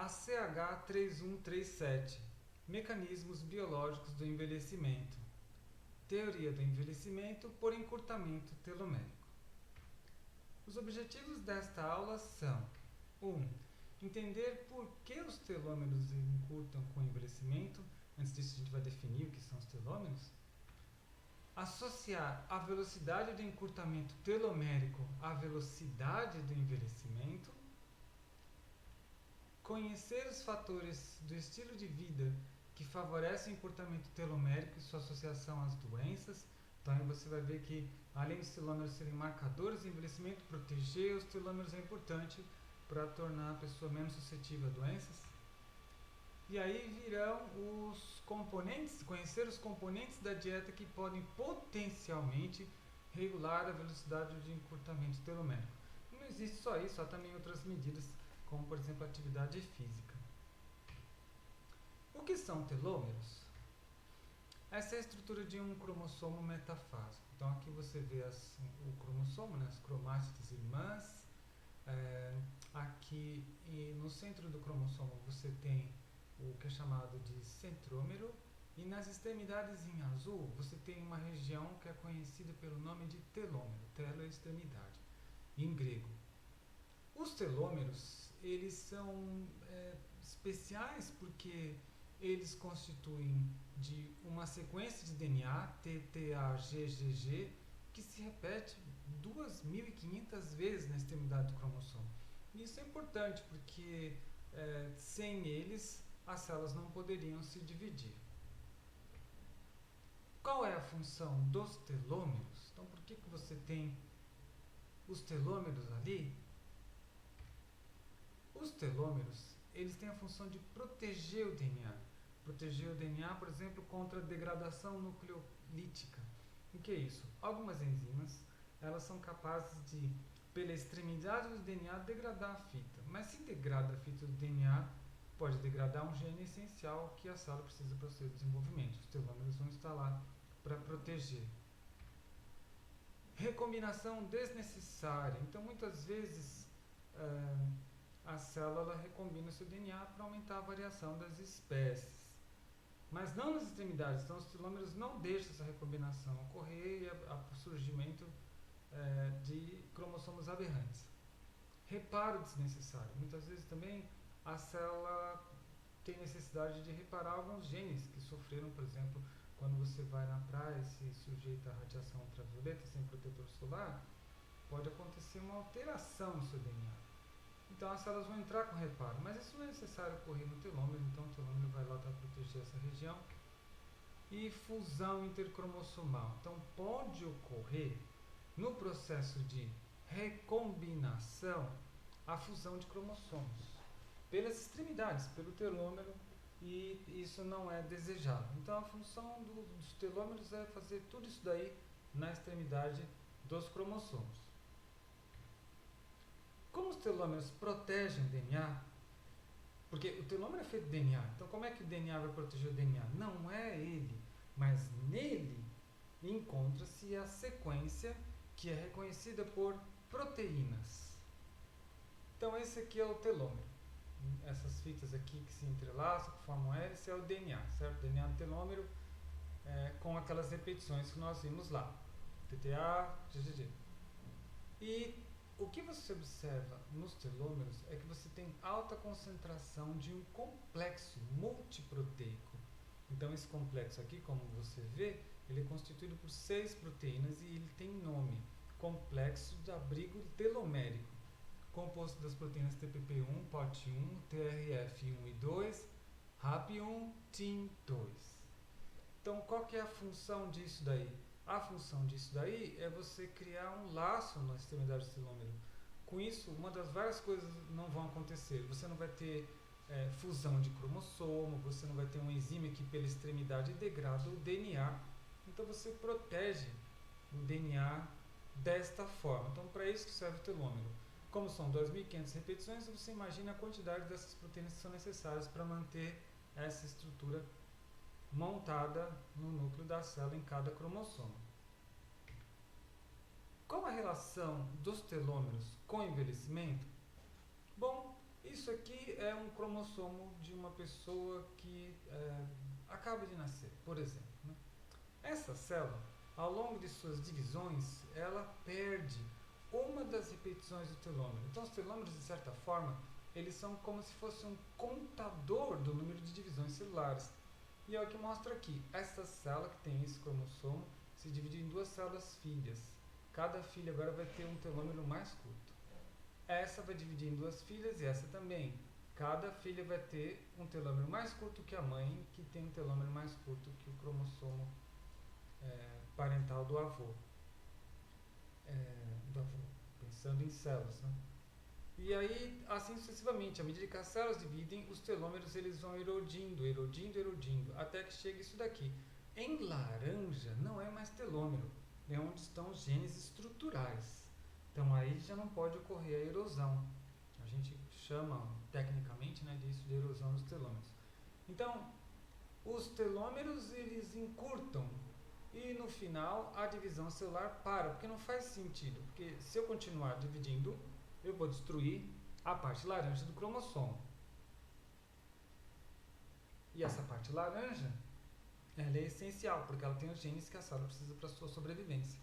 ACH3137 Mecanismos biológicos do envelhecimento. Teoria do envelhecimento por encurtamento telomérico. Os objetivos desta aula são: 1. Entender por que os telômeros encurtam com o envelhecimento. Antes disso, a gente vai definir o que são os telômeros. Associar a velocidade do encurtamento telomérico à velocidade do envelhecimento. Conhecer os fatores do estilo de vida que favorecem o encurtamento telomérico e sua associação às doenças. Então aí você vai ver que, além dos telômeros serem marcadores de envelhecimento, proteger os telômeros é importante para tornar a pessoa menos suscetível a doenças. E aí virão os componentes, conhecer os componentes da dieta que podem potencialmente regular a velocidade de encurtamento telomérico. Não existe só isso, há também outras medidas, como por exemplo a atividade física. O que são telômeros? Essa é a estrutura de um cromossomo metafásico. Então aqui você vê o cromossomo, as cromátides irmãs. Aqui no centro do cromossomo você tem o que é chamado de centrômero, e nas extremidades em azul você tem uma região que é conhecida pelo nome de telômero. Telo é extremidade, em grego. Os telômeros, eles são especiais porque eles constituem de uma sequência de DNA, TTAGGG, que se repete 2.500 vezes na extremidade do cromossomo. E isso é importante porque sem eles as células não poderiam se dividir. Qual é a função dos telômeros? Então, por que você tem os telômeros ali? Os telômeros, eles têm a função de proteger o DNA. Proteger o DNA, por exemplo, contra a degradação nucleolítica. O que é isso? Algumas enzimas, elas são capazes de, pela extremidade do DNA, degradar a fita. Mas se degrada a fita do DNA, pode degradar um gene essencial que a célula precisa para o seu desenvolvimento. Os telômeros vão estar lá para proteger. Recombinação desnecessária. Então, muitas vezes, a célula recombina o seu DNA para aumentar a variação das espécies. Mas não nas extremidades. Então, os telômeros não deixam essa recombinação ocorrer e o surgimento de cromossomos aberrantes. Reparo desnecessário. Muitas vezes também a célula tem necessidade de reparar alguns genes que sofreram, por exemplo, quando você vai na praia e se sujeita à radiação ultravioleta sem protetor solar, pode acontecer uma alteração no seu DNA. Então as células vão entrar com reparo, mas isso não é necessário ocorrer no telômero, então o telômero vai lá para proteger essa região. E fusão intercromossomal. Então pode ocorrer no processo de recombinação a fusão de cromossomos pelas extremidades, pelo telômero, e isso não é desejado. Então a função dos telômeros é fazer tudo isso daí na extremidade dos cromossomos. Como os telômeros protegem o DNA, porque o telômero é feito de DNA, então como é que o DNA vai proteger o DNA? Não é ele, mas nele encontra-se a sequência que é reconhecida por proteínas. Então esse aqui é o telômero. Essas fitas aqui que se entrelaçam, que formam hélice, é o DNA, certo? O DNA do telômero com aquelas repetições que nós vimos lá. TTA, GGG. E o que você observa nos telômeros é que você tem alta concentração de um complexo multiproteico. Então esse complexo aqui, como você vê, ele é constituído por 6 proteínas e ele tem nome: complexo de abrigo telomérico, composto das proteínas TPP1, POT1, TRF1 e 2, RAP1, TIM2. Então qual que é a função disso daí? A função disso daí é você criar um laço na extremidade do telômero. Com isso, uma das várias coisas não vão acontecer. Você não vai ter fusão de cromossomo, você não vai ter uma enzima que pela extremidade degrada o DNA. Então você protege o DNA desta forma. Então para isso que serve o telômero. Como são 2.500 repetições, você imagina a quantidade dessas proteínas que são necessárias para manter essa estrutura montada no núcleo da célula em cada cromossomo. Qual a relação dos telômeros com o envelhecimento? Bom, Isso aqui é um cromossomo de uma pessoa que acaba de nascer, por exemplo. Né? Essa célula, ao longo de suas divisões, ela perde uma das repetições do telômero. Então, os telômeros, de certa forma, eles são como se fosse um contador do número de divisões celulares. E é o que mostra aqui. Essa célula que tem esse cromossomo se divide em duas células filhas. Cada filha agora vai ter um telômero mais curto. Essa vai dividir em duas filhas e essa também. Cada filha vai ter um telômero mais curto que a mãe, que tem um telômero mais curto que o cromossomo parental do avô. Pensando em células, né? E aí, assim sucessivamente, à medida que as células dividem, os telômeros eles vão erodindo, até que chega isso daqui. Em laranja não é mais telômero, é onde estão os genes estruturais. Então aí já não pode ocorrer a erosão. A gente chama tecnicamente, né, disso de erosão dos telômeros. Então, os telômeros eles encurtam e no final a divisão celular para, porque não faz sentido, porque se eu continuar dividindo, eu vou destruir a parte laranja do cromossomo. E essa parte laranja, ela é essencial, porque ela tem os genes que a célula precisa para a sua sobrevivência.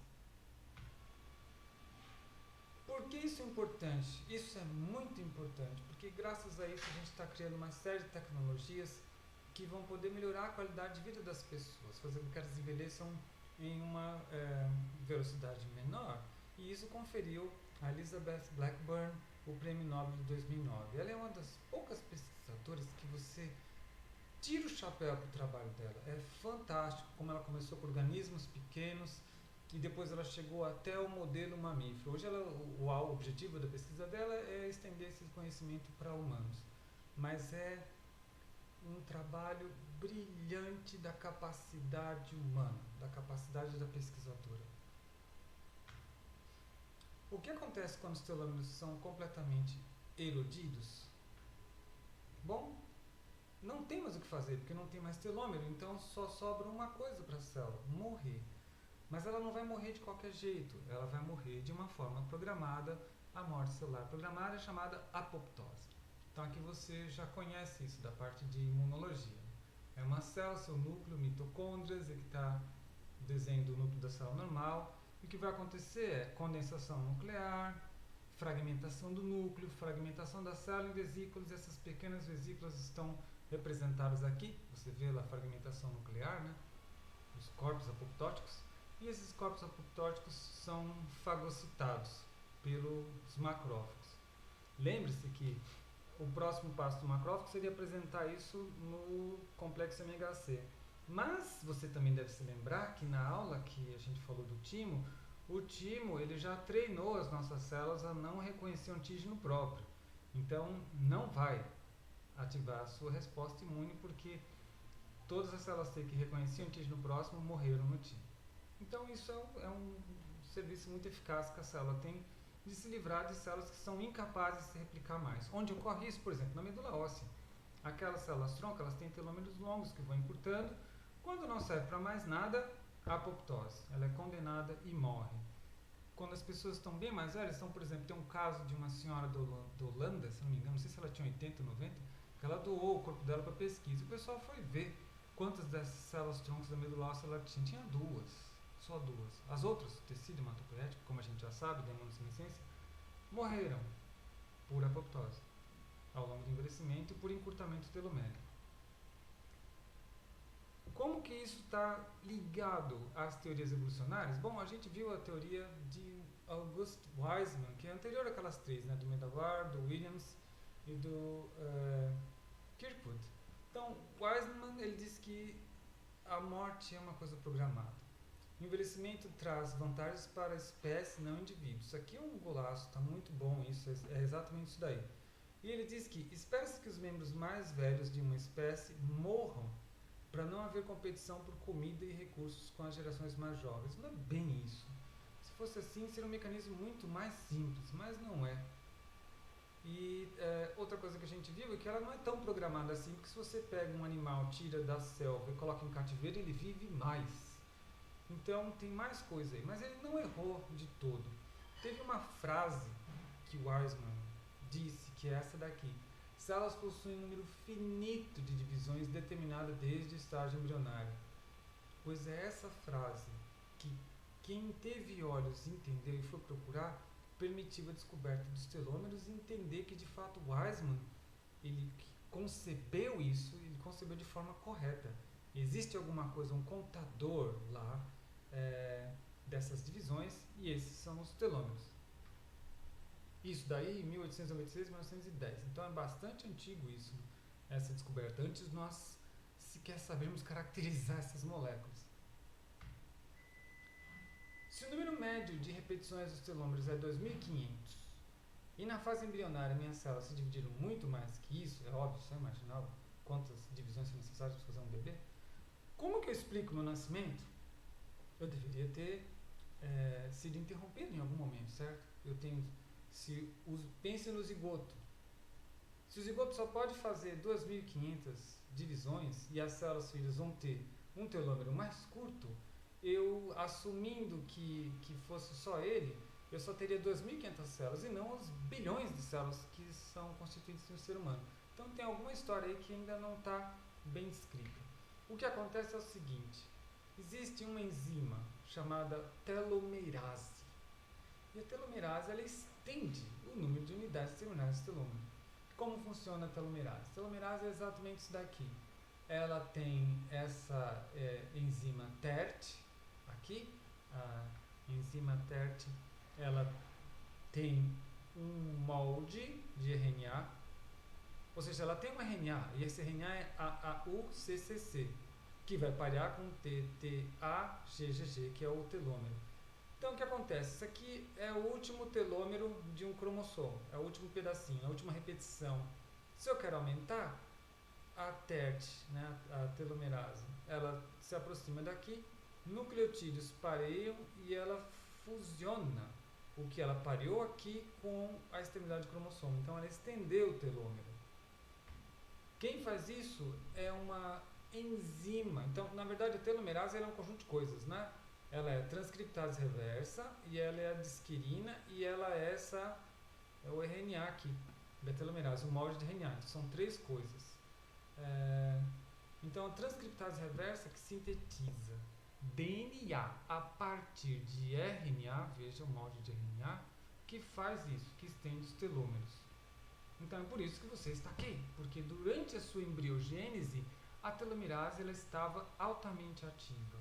Por que isso é importante? Isso é muito importante, porque graças a isso a gente está criando uma série de tecnologias que vão poder melhorar a qualidade de vida das pessoas, fazer com que elas envelheçam em uma velocidade menor. E isso conferiu a Elizabeth Blackburn o Prêmio Nobel de 2009. Ela é uma das poucas pesquisadoras que você tira o chapéu para o trabalho dela. É fantástico como ela começou com organismos pequenos e depois ela chegou até o modelo mamífero. Hoje o objetivo da pesquisa dela é estender esse conhecimento para humanos. Mas é um trabalho brilhante da capacidade humana, da capacidade da pesquisadora. O que acontece quando os telômeros são completamente erodidos? Bom, não tem mais o que fazer, porque não tem mais telômero, então só sobra uma coisa para a célula, morrer. Mas ela não vai morrer de qualquer jeito, ela vai morrer de uma forma programada. A morte celular programada é chamada apoptose. Então aqui você já conhece isso da parte de imunologia. É uma célula, seu núcleo, mitocôndrias, que está o desenho do núcleo da célula normal. E o que vai acontecer é condensação nuclear, fragmentação do núcleo, fragmentação da célula em vesículas. Essas pequenas vesículas estão representadas aqui. Você vê lá a fragmentação nuclear, né? Os corpos apoptóticos. E esses corpos apoptóticos são fagocitados pelos macrófagos. Lembre-se que o próximo passo do macrófago seria apresentar isso no complexo MHC. Mas você também deve se lembrar que na aula que a gente falou do timo, o timo ele já treinou as nossas células a não reconhecer um antígeno próprio. Então não vai ativar a sua resposta imune porque todas as células T que reconheciam o antígeno próximo morreram no timo. Então isso é um serviço muito eficaz que a célula tem de se livrar de células que são incapazes de se replicar mais. Onde ocorre isso, por exemplo, na medula óssea. Aquelas células tronco, elas têm telômeros longos que vão encurtando. Quando não serve para mais nada, a apoptose. Ela é condenada e morre. Quando as pessoas estão bem mais velhas, então, por exemplo, tem um caso de uma senhora da Holanda, se não me engano, não sei se ela tinha 80, 90, que ela doou o corpo dela para pesquisa. E o pessoal foi ver quantas dessas células troncos da medula óssea ela tinha. Tinha duas. Só duas. As outras, tecido hematopoético, como a gente já sabe, da imunossenescência, morreram por apoptose ao longo do envelhecimento e por encurtamento telomérico. Como que isso está ligado às teorias evolucionárias? Bom, a gente viu a teoria de August Weismann, que é anterior àquelas três, né, do Medawar, do Williams e do Kirkwood. Então, Weismann ele diz que a morte é uma coisa programada. O envelhecimento traz vantagens para a espécie, não indivíduos. Isso aqui é um golaço, está muito bom isso, é exatamente isso daí. E ele diz que espera-se que os membros mais velhos de uma espécie morram para não haver competição por comida e recursos com as gerações mais jovens. Não é bem isso. Se fosse assim, seria um mecanismo muito mais simples, mas não é. E outra coisa que a gente viu é que ela não é tão programada assim, porque se você pega um animal, tira da selva e coloca em cativeiro, ele vive mais. Então tem mais coisa aí, mas ele não errou de todo. Teve uma frase que Weismann disse, que é essa daqui: células possuem um número finito de divisões determinada desde o estágio embrionário. Pois é essa frase que quem teve olhos entendeu e foi procurar permitiu a descoberta dos telômeros e entender que de fato Weismann ele concebeu isso, ele concebeu de forma correta. Existe alguma coisa, um contador lá dessas divisões e esses são os telômeros. Isso daí em 1896, 1910. Então é bastante antigo isso, essa descoberta. Antes nós sequer sabemos caracterizar essas moléculas. Se o número médio de repetições dos telômeros é 2500 e na fase embrionária minhas células se dividiram muito mais que isso, é óbvio, só imaginar quantas divisões são necessárias para fazer um bebê, como que eu explico meu nascimento? Eu deveria ter sido interrompido em algum momento, certo? Eu tenho, pense no zigoto. Se o zigoto só pode fazer 2500 divisões e as células filhas vão ter um telômero mais curto, eu, assumindo que fosse só ele, eu só teria 2.500 células e não os bilhões de células que são constituintes no ser humano. Então tem alguma história aí que ainda não está bem descrita. O que acontece é o seguinte, existe uma enzima chamada telomerase. E a telomerase ela estende o número de unidades terminais do telômero. Como funciona a telomerase? A telomerase é exatamente isso daqui. Ela tem essa enzima TERT, aqui, a enzima TERT, ela tem um molde de RNA, ou seja, ela tem um RNA, e esse RNA é AAUCCC, que vai parear com TTAGGG, que é o telômero. Então, o que acontece? Isso aqui é o último telômero de um cromossomo, é o último pedacinho, a última repetição. Se eu quero aumentar, a TERT, né, a telomerase, ela se aproxima daqui, nucleotídeos pareiam e ela fusiona o que ela pareou aqui com a extremidade do cromossomo. Então, ela estendeu o telômero. Quem faz isso é uma enzima. Então, na verdade, a telomerase é um conjunto de coisas, né? Ela é transcriptase reversa e ela é a disquirina e ela é o RNA aqui, da telomerase, o molde de RNA. Então, são três coisas. Então, a transcriptase reversa que sintetiza DNA a partir de RNA, veja o molde de RNA, que faz isso, que estende os telômeros. Então, é por isso que você está aqui, porque durante a sua embriogênese, a telomerase ela estava altamente ativa.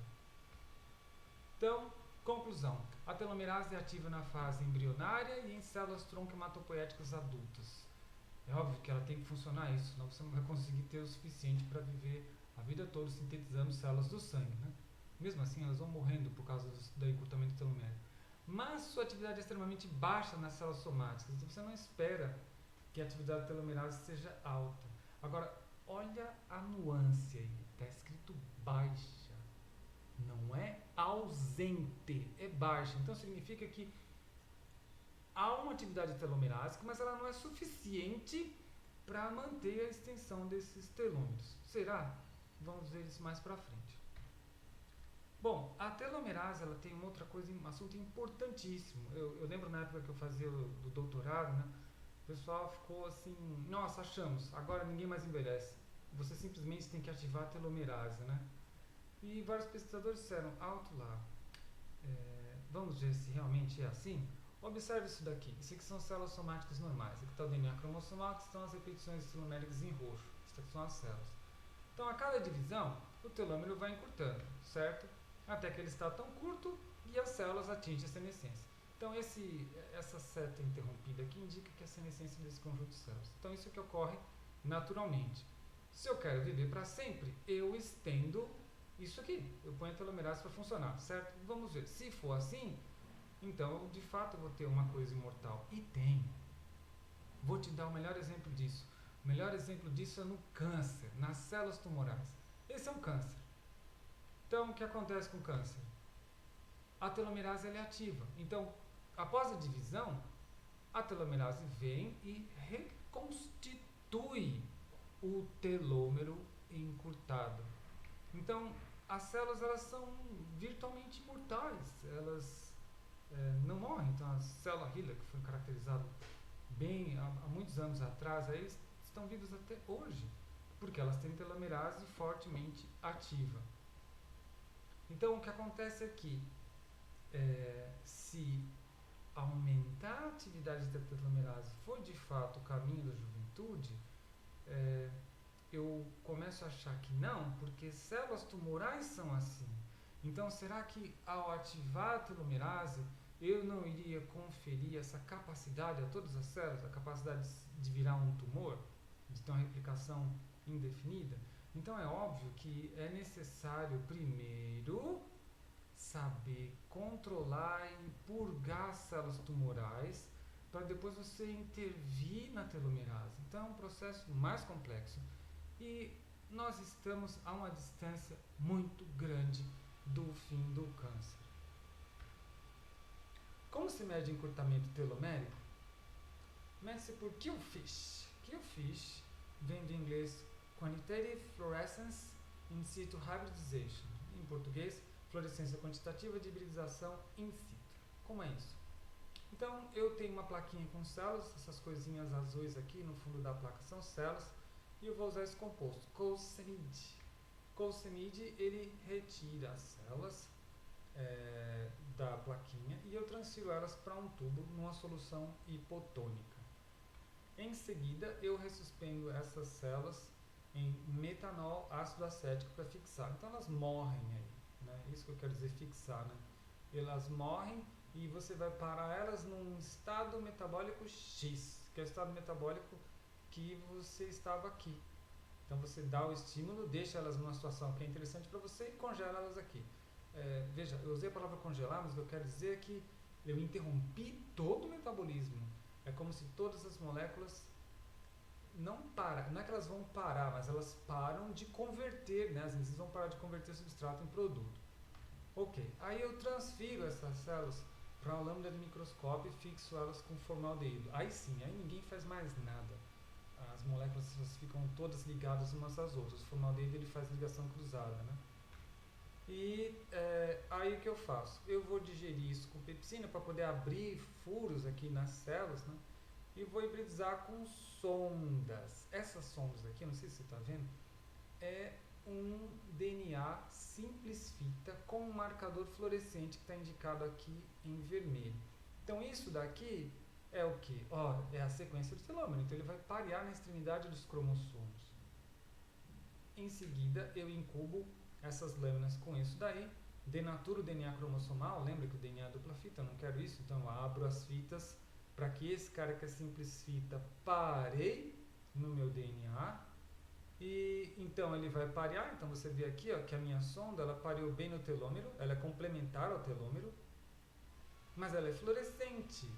Então, conclusão. A telomerase é ativa na fase embrionária e em células tronco hematopoéticas adultas. É óbvio que ela tem que funcionar isso, senão você não vai conseguir ter o suficiente para viver a vida toda sintetizando células do sangue, né? Mesmo assim, elas vão morrendo por causa do encurtamento telomérico. Mas sua atividade é extremamente baixa nas células somáticas, então você não espera que a atividade da telomerase seja alta. Agora, olha a nuance aí, está escrito baixa. Não é ausente, é baixa. Então significa que há uma atividade telomerásica, mas ela não é suficiente para manter a extensão desses telômeros. Será? Vamos ver isso mais para frente. Bom, a telomerase ela tem uma outra coisa, um assunto importantíssimo. Eu lembro na época que eu fazia o doutorado, né? O pessoal ficou assim, nossa, achamos, agora ninguém mais envelhece. Você simplesmente tem que ativar a telomerase, né? E vários pesquisadores disseram, alto lá, vamos ver se realmente é assim. Observe isso daqui, isso aqui são células somáticas normais, aqui está o DNA cromossomal, aqui estão as repetições teloméricas em roxo, isso aqui são as células. Então, a cada divisão, o telômero vai encurtando, certo? Até que ele está tão curto e as células atingem a senescência. Então, essa seta interrompida aqui indica que é a senescência desse conjunto de células. Então, isso é que ocorre naturalmente. Se eu quero viver para sempre, eu estendo isso aqui. Eu ponho a telomerase para funcionar, certo? Vamos ver. Se for assim, então, eu, de fato, vou ter uma coisa imortal. E tem. Vou te dar o melhor exemplo disso. O melhor exemplo disso é no câncer, nas células tumorais. Esse é um câncer. Então, o que acontece com o câncer? A telomerase ela é ativa. Então, após a divisão, a telomerase vem e reconstitui o telômero encurtado. Então, as células elas são virtualmente imortais. Elas não morrem. Então, a célula HeLa, que foi caracterizada bem há muitos anos atrás, aí, estão vivas até hoje, porque elas têm telomerase fortemente ativa. Então, o que acontece é que, se aumentar a atividade da telomerase for de fato o caminho da juventude, eu começo a achar que não, porque células tumorais são assim. Então, será que ao ativar a telomerase, eu não iria conferir essa capacidade a todas as células, a capacidade de virar um tumor, de ter uma replicação indefinida? Então, é óbvio que é necessário primeiro saber controlar e purgar as células tumorais para depois você intervir na telomerase. Então, é um processo mais complexo. E nós estamos a uma distância muito grande do fim do câncer. Como se mede encurtamento telomérico? Mede-se por Q-FISH. Q-FISH vem do inglês Quantitative Fluorescence in situ hybridization. Em português, fluorescência quantitativa de hibridização in situ. Como é isso? Então, eu tenho uma plaquinha com células, essas coisinhas azuis aqui no fundo da placa são células, e eu vou usar esse composto, coulsamide. Coulsamide, ele retira as células da plaquinha e eu transfiro elas para um tubo numa solução hipotônica. Em seguida, eu ressuspendo essas células em metanol ácido acético para fixar. Então, elas morrem aí, né? Isso que eu quero dizer, fixar, né? Elas morrem e você vai parar elas num estado metabólico X, que é o estado metabólico que você estava aqui. Então você dá o estímulo, deixa elas numa situação que é interessante para você e congela elas aqui. Veja, eu usei a palavra congelar, mas o que eu quero dizer é que eu interrompi todo o metabolismo. É como se todas as moléculas não é que elas vão parar, mas elas param de converter, né? As enzimas vão parar de converter substrato em produto. Ok, aí eu transfiro essas células para uma lâmina de microscópio e fixo elas com formaldeído. Aí sim, aí ninguém faz mais nada. As moléculas ficam todas ligadas umas às outras. O formaldeído ele faz ligação cruzada, né? E aí o que eu faço? Eu vou digerir isso com pepsina para poder abrir furos aqui nas células, né? E vou hibridizar com sondas. Essas sondas aqui, não sei se você está vendo, é um DNA simples fita com um marcador fluorescente que está indicado aqui em vermelho. Então isso daqui é o que? É a sequência do telômero, então ele vai parear na extremidade dos cromossomos. Em seguida eu incubo essas lâminas com isso daí, denaturo o DNA cromossomal, lembra que o DNA é dupla fita, eu não quero isso, então eu abro as fitas para que esse cara que é simples fita pare no meu DNA. E então ele vai parear, então você vê aqui que a minha sonda ela pareou bem no telômero, ela é complementar ao telômero, mas ela é fluorescente.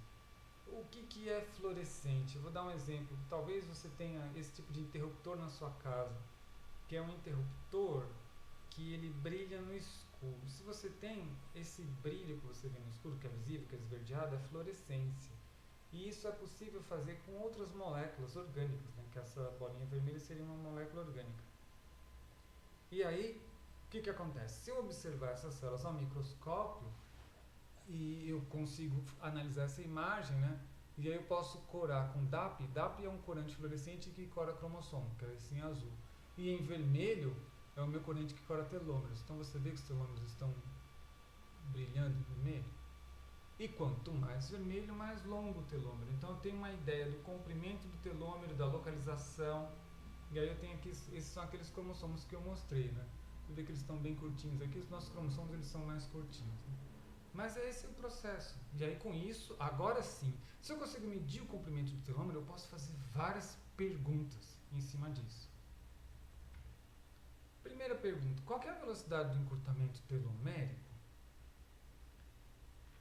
O que é fluorescente? Eu vou dar um exemplo, talvez você tenha esse tipo de interruptor na sua casa, que é um interruptor que ele brilha no escuro. Se você tem esse brilho que você vê no escuro, que é visível, que é esverdeado, é fluorescência. E isso é possível fazer com outras moléculas orgânicas, né? Que essa bolinha vermelha seria uma molécula orgânica. E aí, o que acontece? Se eu observar essas células ao microscópio e eu consigo analisar essa imagem, né? E aí eu posso corar com DAP. DAP é um corante fluorescente que cora cromossomo, que é esse em azul. E em vermelho é o meu corante que cora telômeros. Então você vê que os telômeros estão brilhando em vermelho. E quanto mais vermelho, mais longo o telômero. Então eu tenho uma ideia do comprimento do telômero, da localização. E aí eu tenho aqui, esses são aqueles cromossomos que eu mostrei, né? Você vê que eles estão bem curtinhos aqui, os nossos cromossomos eles são mais curtinhos. Né? Mas esse é o processo. E aí com isso, agora sim, se eu consigo medir o comprimento do telômero, eu posso fazer várias perguntas em cima disso. Primeira pergunta, qual é a velocidade do encurtamento telomérico?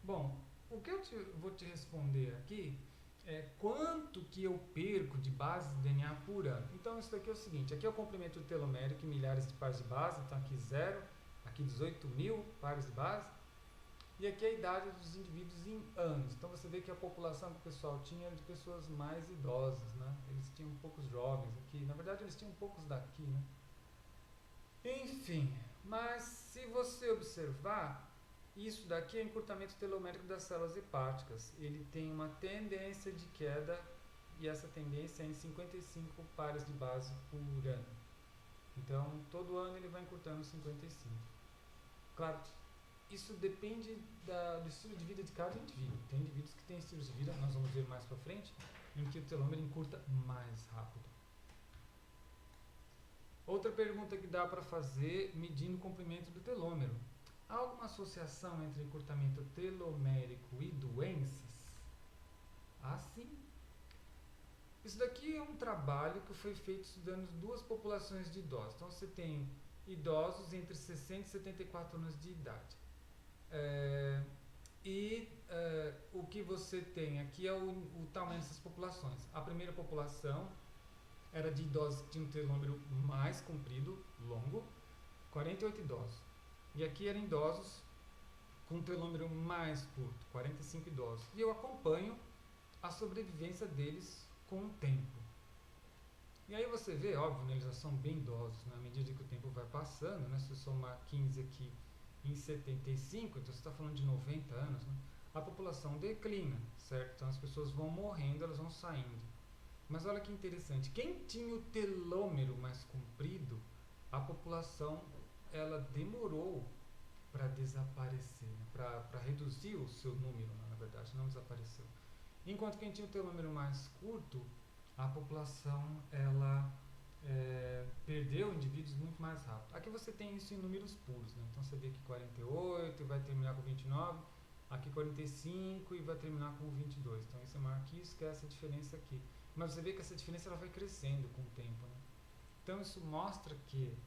Bom, o que eu vou te responder aqui é quanto que eu perco de base de DNA por ano. Então isso daqui é o seguinte, aqui é o comprimento do telomérico em milhares de pares de base, então aqui 0, aqui 18.000 pares de base, e aqui é a idade dos indivíduos em anos. Então você vê que a população que o pessoal tinha era de pessoas mais idosas, né? Eles tinham poucos jovens aqui, na verdade eles tinham poucos daqui, né? Enfim, mas se você observar, isso daqui é encurtamento telomérico das células hepáticas. Ele tem uma tendência de queda e essa tendência é em 55 pares de base por ano. Então, todo ano ele vai encurtando 55. Claro, isso depende do estilo de vida de cada indivíduo. Tem indivíduos que têm estilos de vida, nós vamos ver mais para frente, em que o telômero encurta mais rápido. Outra pergunta que dá para fazer medindo o comprimento do telômero. Há alguma associação entre encurtamento telomérico e doenças? Ah, sim. Isso daqui é um trabalho que foi feito estudando duas populações de idosos. Então você tem idosos entre 60 e 74 anos de idade. O que você tem aqui é o tamanho dessas populações. A primeira população era de idosos que tinham um telômero mais comprido, longo, 48 idosos. E aqui eram idosos com um telômero mais curto, 45 idosos. E eu acompanho a sobrevivência deles com o tempo. E aí você vê, óbvio, né, eles já são bem idosos, né, à medida que o tempo vai passando, né, se você somar 15 aqui em 75, então você está falando de 90 anos, né, a população declina, certo? Então as pessoas vão morrendo, elas vão saindo. Mas olha que interessante, quem tinha o telômero mais comprido, a população ela demorou para desaparecer, né, para reduzir o seu número, né, na verdade, não desapareceu. Enquanto quem tinha o telômero mais curto, a população ela perdeu indivíduos muito mais rápido. Aqui você tem isso em números puros, né? Então você vê que 48 vai terminar com 29, aqui 45 e vai terminar com 22. Então isso é maior que isso, que é essa diferença aqui. Mas você vê que essa diferença ela vai crescendo com o tempo, né? Então isso mostra que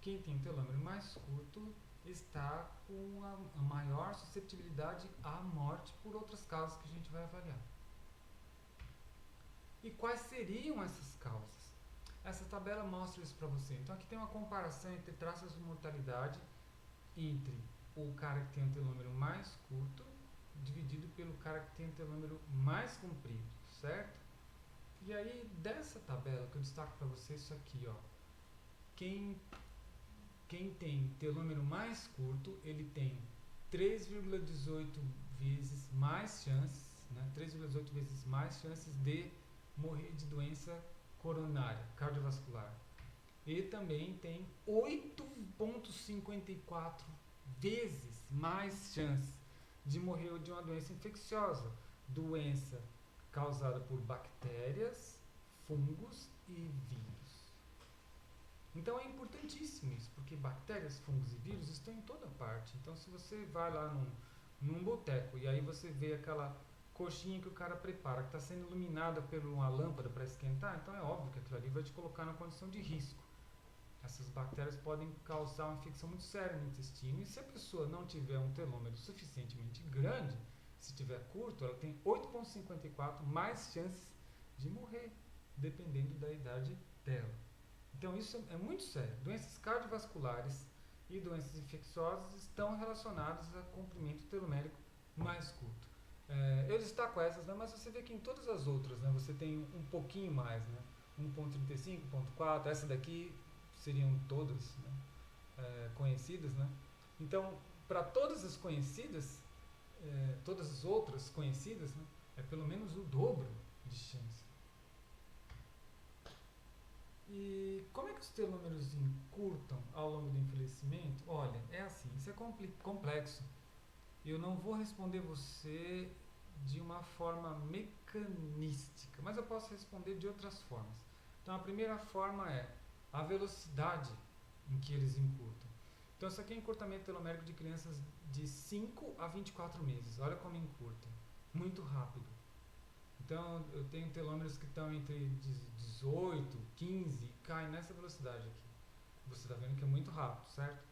quem tem um telômero mais curto está com a maior susceptibilidade à morte por outras causas que a gente vai avaliar. E quais seriam essas causas? Essa tabela mostra isso para você. Então aqui tem uma comparação entre taxas de mortalidade entre o cara que tem um telômero mais curto dividido pelo cara que tem um telômero mais comprido, certo? E aí dessa tabela que eu destaco para você isso aqui, ó. Quem tem telômero mais curto, ele tem 3,18 vezes mais chances, né? 3,18 vezes mais chances de morrer de doença coronária, cardiovascular. E também tem 8,54 vezes mais chances de morrer de uma doença infecciosa, doença causada por bactérias, fungos e vírus. Então é importantíssimo isso, porque bactérias, fungos e vírus estão em toda parte. Então se você vai lá num boteco e aí você vê aquela coxinha que o cara prepara, que está sendo iluminada por uma lâmpada para esquentar, então é óbvio que aquilo ali vai te colocar na condição de risco. Essas bactérias podem causar uma infecção muito séria no intestino, e se a pessoa não tiver um telômero suficientemente grande, se tiver curto, ela tem 8,54 mais chances de morrer, dependendo da idade dela. Então isso é muito sério. Doenças cardiovasculares e doenças infecciosas estão relacionadas a comprimento telomérico mais curto. Eu destaco essas, né, mas você vê que em todas as outras, né, você tem um pouquinho mais, né, 1,35, 1,4, essa daqui seriam todas, né, conhecidas, né. Então, para todas as conhecidas, todas as outras conhecidas, né, é pelo menos o dobro de chance. E como é que os telômeros encurtam ao longo do envelhecimento? Olha, é assim, isso é complexo. Eu não vou responder você de uma forma mecanística, mas eu posso responder de outras formas. Então a primeira forma é a velocidade em que eles encurtam. Então isso aqui é encurtamento telomérico de crianças de 5 a 24 meses. Olha como encurta. Muito rápido. Então eu tenho telômeros que estão entre 18, 15 e caem nessa velocidade aqui. Você está vendo que é muito rápido, certo?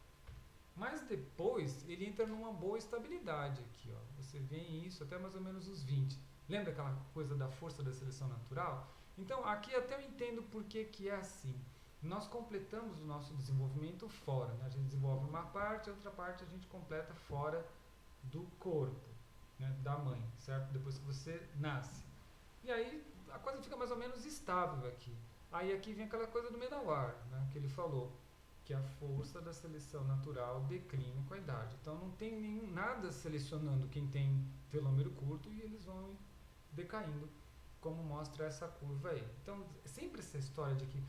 Mas depois ele entra numa boa estabilidade aqui, ó. Você vê isso até mais ou menos os 20. Lembra aquela coisa da força da seleção natural? Então aqui até eu entendo por que é assim. Nós completamos o nosso desenvolvimento fora, né? A gente desenvolve uma parte, a outra parte a gente completa fora do corpo, né? Da mãe, certo? Depois que você nasce. E aí a coisa fica mais ou menos estável aqui. Aí aqui vem aquela coisa do Medawar, né? Que ele falou, que a força da seleção natural declina com a idade. Então não tem nada selecionando quem tem telômero curto e eles vão decaindo como mostra essa curva aí. Então, sempre essa história de que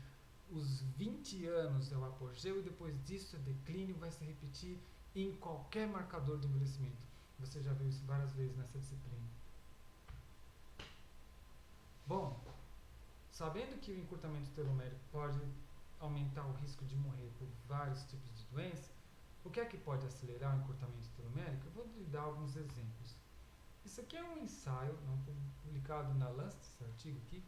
os 20 anos é o apogeu e depois disso é declínio, vai se repetir em qualquer marcador de envelhecimento. Você já viu isso várias vezes nessa disciplina. Bom, sabendo que o encurtamento telomérico pode aumentar o risco de morrer por vários tipos de doença, o que é que pode acelerar o encurtamento telomérico? Eu vou lhe dar alguns exemplos. Isso aqui é um ensaio, publicado na Lancet, esse artigo aqui,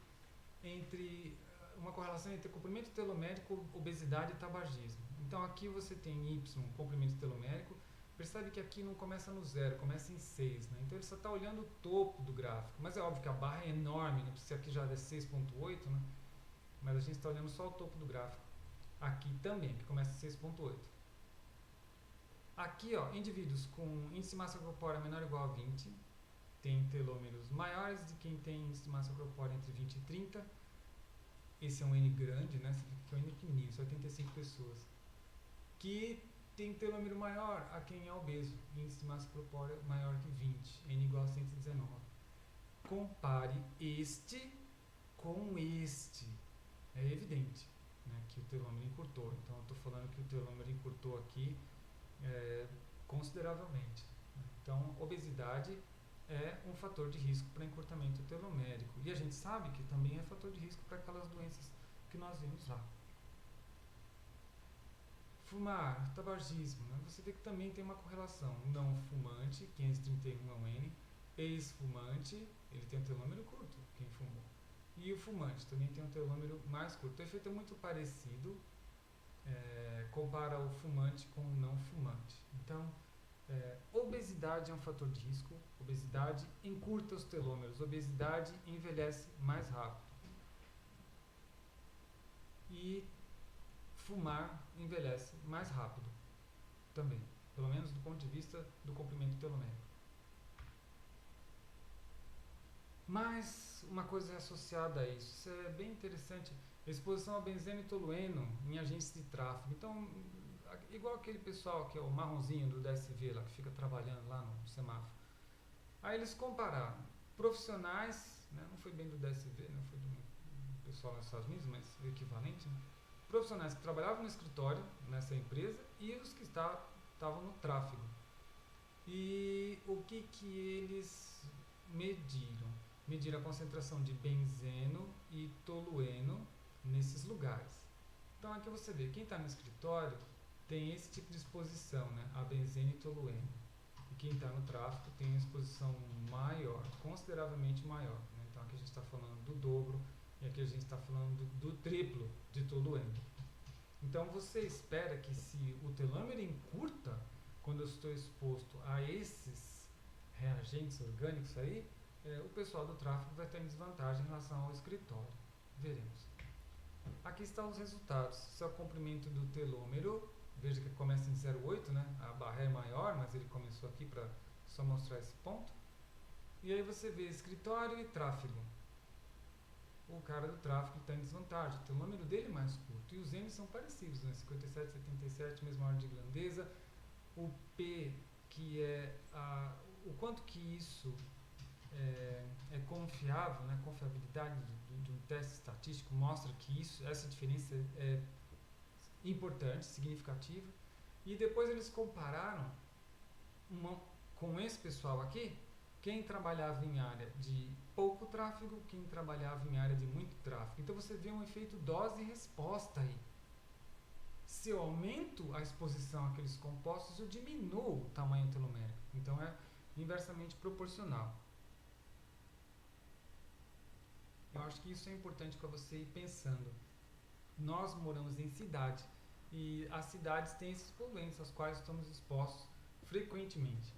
entre uma correlação entre comprimento telomérico, obesidade e tabagismo. Então aqui você tem Y, comprimento telomérico, percebe que aqui não começa no 0, começa em 6, né? Então ele só está olhando o topo do gráfico, mas é óbvio que a barra é enorme, né? Se aqui já é 6.8, né? Mas a gente está olhando só o topo do gráfico. Aqui também, que começa em 6.8. Aqui, ó, indivíduos com índice de massa corpórea menor ou igual a 20, tem telômeros maiores de quem tem índice de massa corpórea entre 20 e 30. Esse é um N grande, né? Você fica que é um N pequenininho, só 85 pessoas. Que tem telômero maior a quem é obeso, índice de massa corpórea maior que 20, N igual a 119. Compare este com este. É evidente, né, que o telômero encurtou. Então eu estou falando que o telômero encurtou aqui consideravelmente. Então, obesidade é um fator de risco para encurtamento telomérico. E a gente sabe que também é fator de risco para aquelas doenças que nós vimos lá. Fumar, tabagismo, né? Você vê que também tem uma correlação. Não fumante, 531 é um N. Ex-fumante, ele tem um telômero curto, quem fumou. E o fumante também tem um telômero mais curto. O efeito é muito parecido, compara o fumante com o não fumante. Então, obesidade é um fator de risco. Obesidade encurta os telômeros. Obesidade envelhece mais rápido. E fumar envelhece mais rápido também, pelo menos do ponto de vista do comprimento telomérico. Mas uma coisa é associada a isso, isso é bem interessante, exposição a benzeno e tolueno em agentes de tráfego. Então, igual aquele pessoal que é o marronzinho do DSV lá, que fica trabalhando lá no semáforo. Aí eles compararam profissionais, né, não foi bem do DSV, não foi do pessoal nos Estados Unidos, mas o equivalente, né? Profissionais que trabalhavam no escritório, nessa empresa, e os que estavam no tráfego. E o que eles mediram? Mediram a concentração de benzeno e tolueno nesses lugares. Então aqui você vê, quem está no escritório tem esse tipo de exposição, né, a benzeno e tolueno. E quem está no tráfego tem uma exposição maior, consideravelmente maior, né? Então aqui a gente está falando do dobro, e aqui a gente está falando do triplo de tolueno. Então você espera que se o telômero encurta, quando eu estou exposto a esses reagentes orgânicos aí, o pessoal do tráfego vai ter desvantagem em relação ao escritório. Veremos. Aqui estão os resultados. Esse é o comprimento do telômero. Veja que começa em 0,8, né? A barra é maior, mas ele começou aqui para só mostrar esse ponto. E aí você vê escritório e tráfego. O cara do tráfego está em desvantagem. O telômero dele é mais curto. E os N são parecidos, né? 57, 77, mesma ordem de grandeza. O P, que é o quanto que isso é confiável, né? Confiabilidade de um teste estatístico mostra que essa diferença é importante, significativa. E depois eles compararam com esse pessoal aqui, quem trabalhava em área de pouco tráfego, quem trabalhava em área de muito tráfego. Então você vê um efeito dose e resposta aí. Se eu aumento a exposição àqueles compostos, eu diminuo o tamanho telomérico. Então é inversamente proporcional. Eu acho que isso é importante para você ir pensando. Nós moramos em cidade e as cidades têm esses poluentes aos quais estamos expostos frequentemente.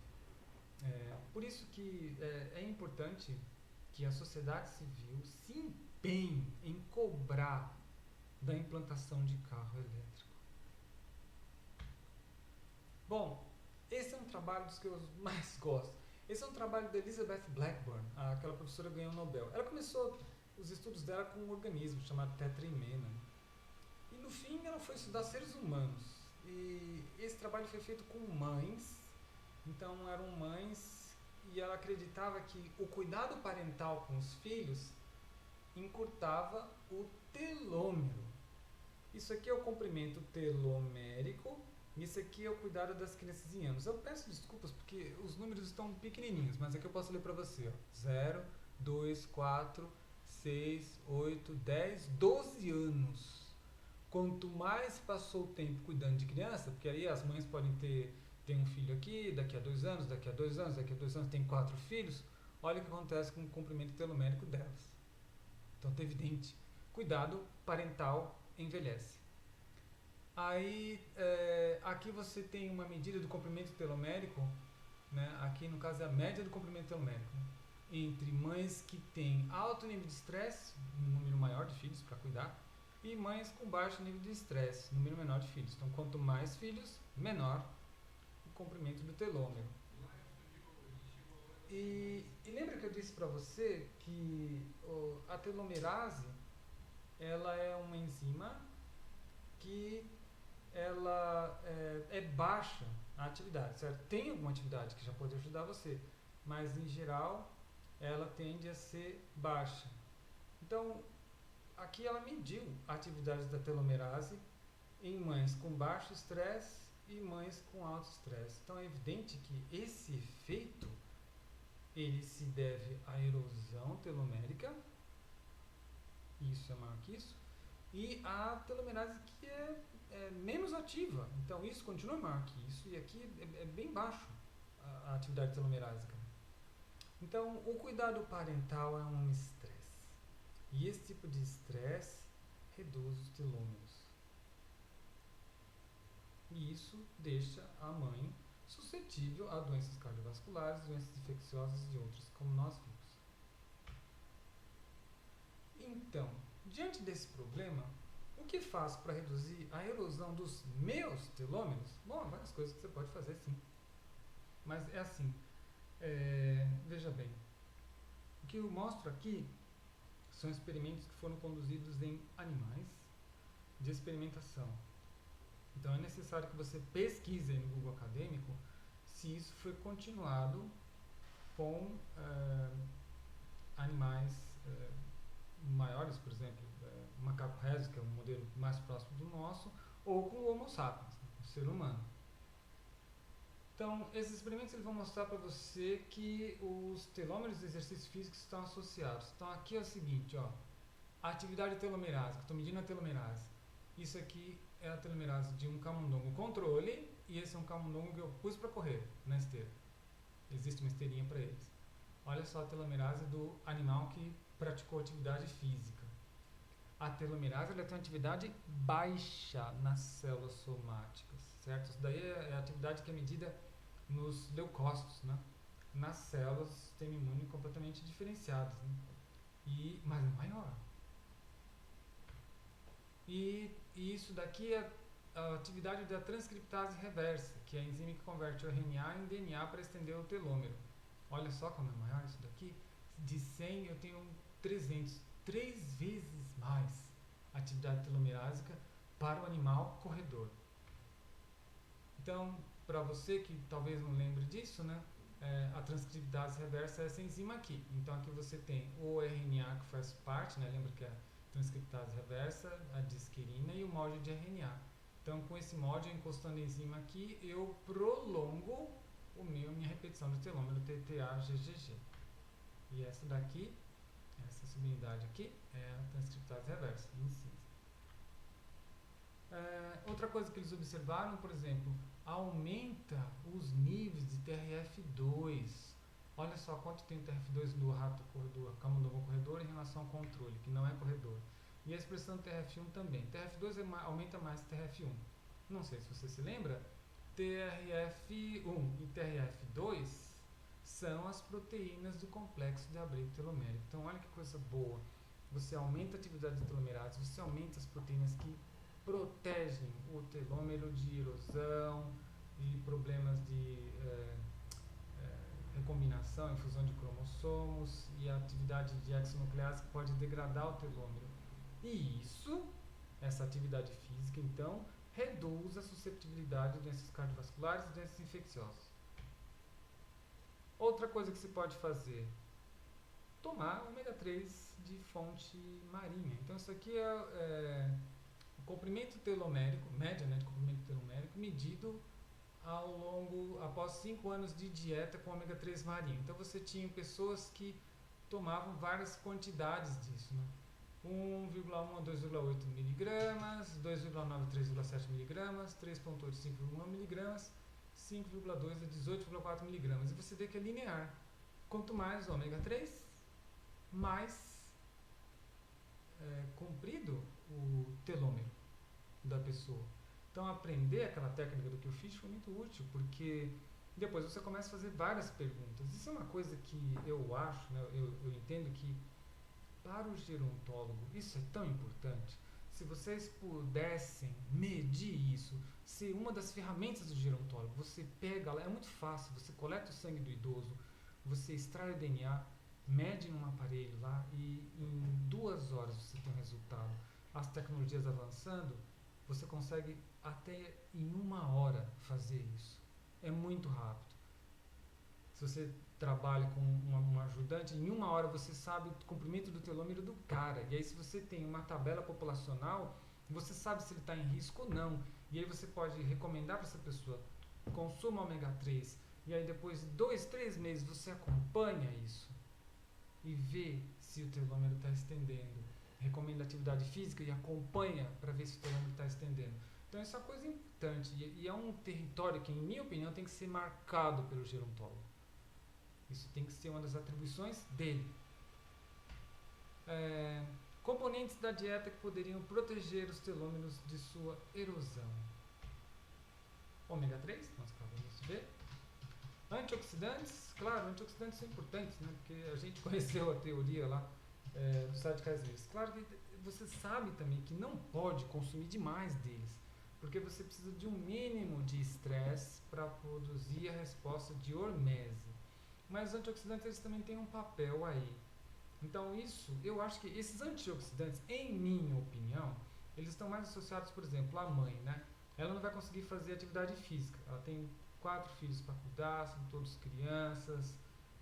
Por isso que é importante que a sociedade civil se empenhe em cobrar da implantação de carro elétrico. Bom, esse é um trabalho dos que eu mais gosto. Esse é um trabalho da Elizabeth Blackburn, aquela professora que ganhou o Nobel. Ela começou os estudos dela com um organismo chamado tetrimena. E no fim ela foi estudar seres humanos. E esse trabalho foi feito com mães. Então eram mães e ela acreditava que o cuidado parental com os filhos encurtava o telômero. Isso aqui é o comprimento telomérico. Isso aqui é o cuidado das crianças em anos. Eu peço desculpas porque os números estão pequenininhos, mas aqui eu posso ler para você. 0, 2, 4, 6, 8, 10, 12 anos. Quanto mais passou o tempo cuidando de criança, porque aí as mães podem ter um filho aqui, daqui a 2 anos, daqui a 2 anos, daqui a 2 anos, tem 4 filhos, olha o que acontece com o comprimento telomérico delas. Então está evidente. Cuidado parental envelhece. Aí, aqui você tem uma medida do comprimento telomérico, né? Aqui no caso é a média do comprimento telomérico, né? Entre mães que têm alto nível de estresse, um número maior de filhos para cuidar, e mães com baixo nível de estresse, número menor de filhos. Então, quanto mais filhos, menor o comprimento do telômero. E lembra que eu disse para você que a telomerase ela é uma enzima que ela é baixa a atividade, certo? Tem alguma atividade que já pode ajudar você, mas em geral ela tende a ser baixa. Então, aqui ela mediu a atividade da telomerase em mães com baixo estresse e mães com alto estresse. Então é evidente que esse efeito ele se deve à erosão telomérica, isso é maior que isso, e a telomerase que é menos ativa. Então isso continua maior que isso e aqui é bem baixo a atividade telomerásica. Então o cuidado parental é um estresse. E esse tipo de estresse reduz os telômeros. E isso deixa a mãe suscetível a doenças cardiovasculares, doenças infecciosas e outras, como nós vimos. Então, diante desse problema, o que faço para reduzir a erosão dos meus telômeros? Bom, há várias coisas que você pode fazer sim. Mas é assim, veja bem, o que eu mostro aqui são experimentos que foram conduzidos em animais de experimentação. Então é necessário que você pesquise no Google Acadêmico se isso foi continuado com animais maiores, por exemplo, o macaco résio, que é um modelo mais próximo do nosso, ou com o Homo sapiens, o ser humano. Então, esses experimentos eles vão mostrar para você que os telômeros de exercício físico estão associados. Então, aqui é o seguinte, ó, a atividade telomerásica, estou medindo a telomerase. Isso aqui é a telomerase de um camundongo controle e esse é um camundongo que eu pus para correr na esteira. Existe uma esteirinha para eles. Olha só a telomerase do animal que praticou atividade física. A telomerase ela tem uma atividade baixa nas células somáticas, certo? Isso daí é a atividade que é medida nos leucócitos, né? Nas células do sistema imune completamente diferenciadas, né? Mas é maior. E isso daqui é a atividade da transcriptase reversa, que é a enzima que converte o RNA em DNA para estender o telômero. Olha só como é maior isso daqui. De 100 eu tenho 300, 3 vezes mais atividade telomerásica para o animal corredor. Então, para você que talvez não lembre disso, né, a transcriptase reversa é essa enzima aqui. Então aqui você tem o RNA que faz parte, né, lembra que a transcriptase reversa, a disquerina e o molde de RNA. Então com esse molde, encostando a enzima aqui, eu prolongo minha repetição do telômero TTA-GGG. E essa daqui, essa subunidade aqui, é a transcriptase reversa, em cinza. Outra coisa que eles observaram, por exemplo, aumenta os níveis de TRF2. Olha só quanto tem o TRF2 do rato corredor, camundongo corredor em relação ao controle, que não é corredor. E a expressão TRF1 também. TRF2 aumenta mais que TRF1. Não sei se você se lembra, TRF1 e TRF2 são as proteínas do complexo de abrigo telomérico. Então olha que coisa boa. Você aumenta a atividade de telomerase, você aumenta as proteínas que protegem o telômero de erosão e problemas de recombinação e fusão de cromossomos e a atividade de hexanuclease que pode degradar o telômero. E isso, essa atividade física, então, reduz a susceptibilidade de doenças cardiovasculares e doenças infecciosas. Outra coisa que se pode fazer, tomar ômega 3 de fonte marinha. Então isso aqui é o comprimento telomérico, média, né, de comprimento telomérico, medido após 5 anos de dieta com ômega 3 marinho. Então você tinha pessoas que tomavam várias quantidades disso, né? 1,1 a 2,8 miligramas, 2,9 a 3,7 miligramas, 3,8 a 5,1 miligramas, 5,2 a 18,4 miligramas. E você vê que é linear. Quanto mais ômega 3, mais comprido o telômero da pessoa. Então aprender aquela técnica do que eu fiz foi muito útil, porque depois você começa a fazer várias perguntas. Isso é uma coisa que eu acho, né, eu entendo que para o gerontólogo isso é tão importante. Se vocês pudessem medir isso, ser uma das ferramentas do gerontólogo, você pega lá, é muito fácil, você coleta o sangue do idoso, você extrai o DNA, mede num aparelho lá e em 2 horas você tem um resultado. As tecnologias avançando, você consegue até em 1 hora fazer isso. É muito rápido. Se você trabalha com um ajudante, em 1 hora você sabe o comprimento do telômero do cara. E aí se você tem uma tabela populacional, você sabe se ele está em risco ou não. E aí você pode recomendar para essa pessoa, consuma ômega 3. E aí depois de 2, 3 meses você acompanha isso e vê se o telômero está estendendo. Recomenda atividade física e acompanha para ver se o telômero está estendendo. Então isso é uma coisa importante e é um território que, em minha opinião, tem que ser marcado pelo gerontólogo. Isso tem que ser uma das atribuições dele. Componentes da dieta que poderiam proteger os telômeros de sua erosão. Ômega 3, nós acabamos de ver. Antioxidantes, claro, antioxidantes são importantes, né? Porque a gente conheceu a teoria lá dos radicais livres. Claro que você sabe também que não pode consumir demais deles, porque você precisa de um mínimo de estresse para produzir a resposta de hormese. Mas os antioxidantes eles também têm um papel aí. Então isso, eu acho que esses antioxidantes, em minha opinião, eles estão mais associados, por exemplo, à mãe, né? Ela não vai conseguir fazer atividade física. Ela tem 4 filhos para cuidar, são todos crianças.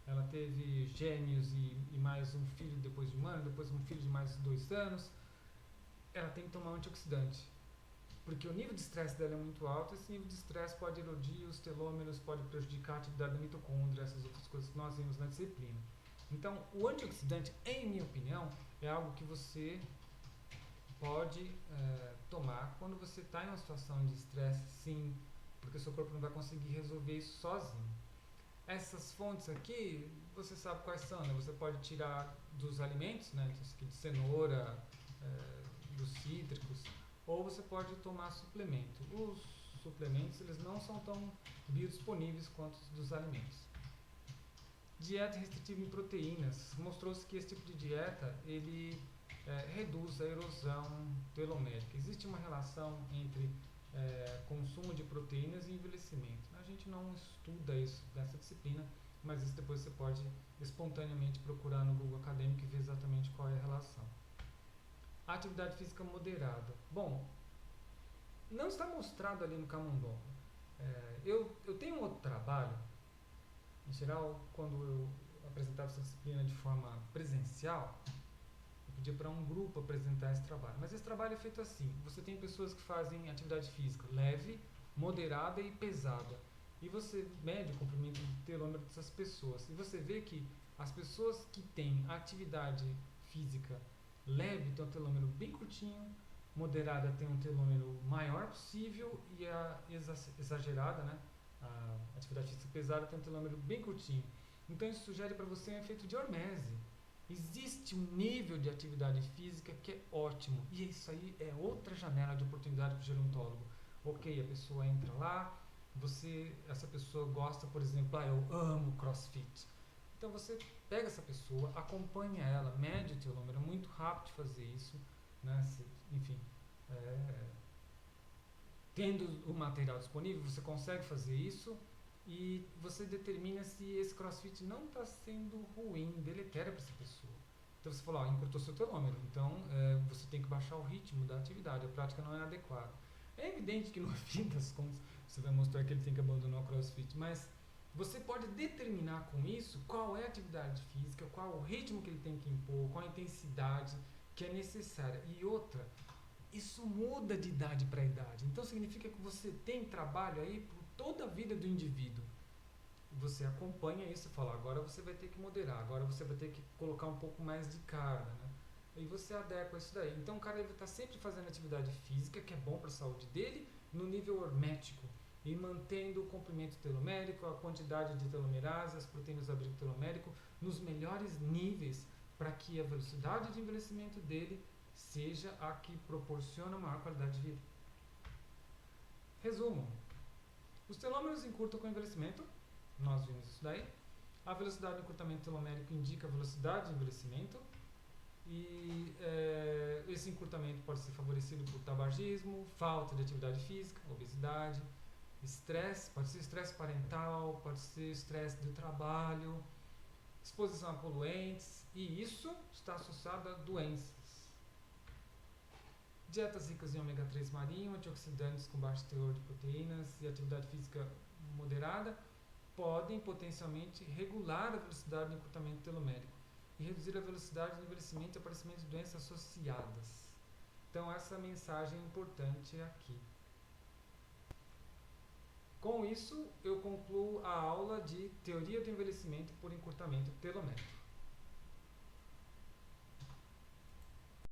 Ela teve gêmeos e mais um filho depois de 1 ano, depois um filho de mais 2 anos. Ela tem que tomar um antioxidante, porque o nível de estresse dela é muito alto. Esse nível de estresse pode erodir os telômeros, pode prejudicar a atividade da mitocôndria, essas outras coisas que nós vimos na disciplina. Então, o antioxidante, em minha opinião, é algo que você pode tomar quando você está em uma situação de estresse, sim, porque o seu corpo não vai conseguir resolver isso sozinho. Essas fontes aqui, você sabe quais são, né? Você pode tirar dos alimentos, né? De cenoura, dos cítricos, ou você pode tomar suplemento. Os suplementos, eles não são tão biodisponíveis quanto os dos alimentos. Dieta restritiva em proteínas. Mostrou-se que esse tipo de dieta, ele reduz a erosão telomérica. Existe uma relação entre consumo de proteínas e envelhecimento. A gente não estuda isso nessa disciplina, mas isso depois você pode espontaneamente procurar no Google Acadêmico e ver exatamente qual é a relação. Atividade física moderada. Bom, não está mostrado ali no camundongo. Eu tenho um outro trabalho, em geral, quando eu apresentava essa disciplina de forma presencial, eu pedia para um grupo apresentar esse trabalho. Mas esse trabalho é feito assim: você tem pessoas que fazem atividade física leve, moderada e pesada. E você mede o comprimento do telômero dessas pessoas. E você vê que as pessoas que têm atividade física leve tem um telômero bem curtinho, moderada tem um telômero maior possível e a exagerada, né, a atividade física pesada tem um telômero bem curtinho. Então isso sugere para você um efeito de hormese. Existe um nível de atividade física que é ótimo, e isso aí é outra janela de oportunidade para o gerontólogo. Ok, a pessoa entra lá, essa pessoa gosta, por exemplo, eu amo CrossFit. Então você pega essa pessoa, acompanha ela, mede o telômero, é muito rápido de fazer isso, né? Enfim, tendo o material disponível, você consegue fazer isso e você determina se esse CrossFit não está sendo ruim, deletério para essa pessoa. Então você falou, encurtou seu telômero, então você tem que baixar o ritmo da atividade, a prática não é adequada. É evidente que no fim das contas você vai mostrar que ele tem que abandonar o CrossFit, mas Você pode determinar com isso qual é a atividade física, qual o ritmo que ele tem que impor, qual a intensidade que é necessária. E outra, isso muda de idade para idade. Então significa que você tem trabalho aí por toda a vida do indivíduo. Você acompanha isso e fala, agora você vai ter que moderar, agora você vai ter que colocar um pouco mais de carga, né? E você adequa isso daí. Então o cara vai estar sempre fazendo atividade física, que é bom para a saúde dele, no nível hormético, e mantendo o comprimento telomérico, a quantidade de telomerase, as proteínas do abrigo telomérico, nos melhores níveis, para que a velocidade de envelhecimento dele seja a que proporciona maior qualidade de vida. Resumo: os telômeros encurtam com o envelhecimento, nós vimos isso daí. A velocidade do encurtamento telomérico indica a velocidade de envelhecimento. E esse encurtamento pode ser favorecido por tabagismo, falta de atividade física, obesidade, estresse, pode ser estresse parental, pode ser estresse do trabalho, exposição a poluentes, e isso está associado a doenças. Dietas ricas em ômega 3 marinho, antioxidantes com baixo teor de proteínas e atividade física moderada podem potencialmente regular a velocidade do encurtamento telomérico e reduzir a velocidade do envelhecimento e aparecimento de doenças associadas. Então essa mensagem é importante aqui. Com isso, eu concluo a aula de teoria do envelhecimento por encurtamento telomérico.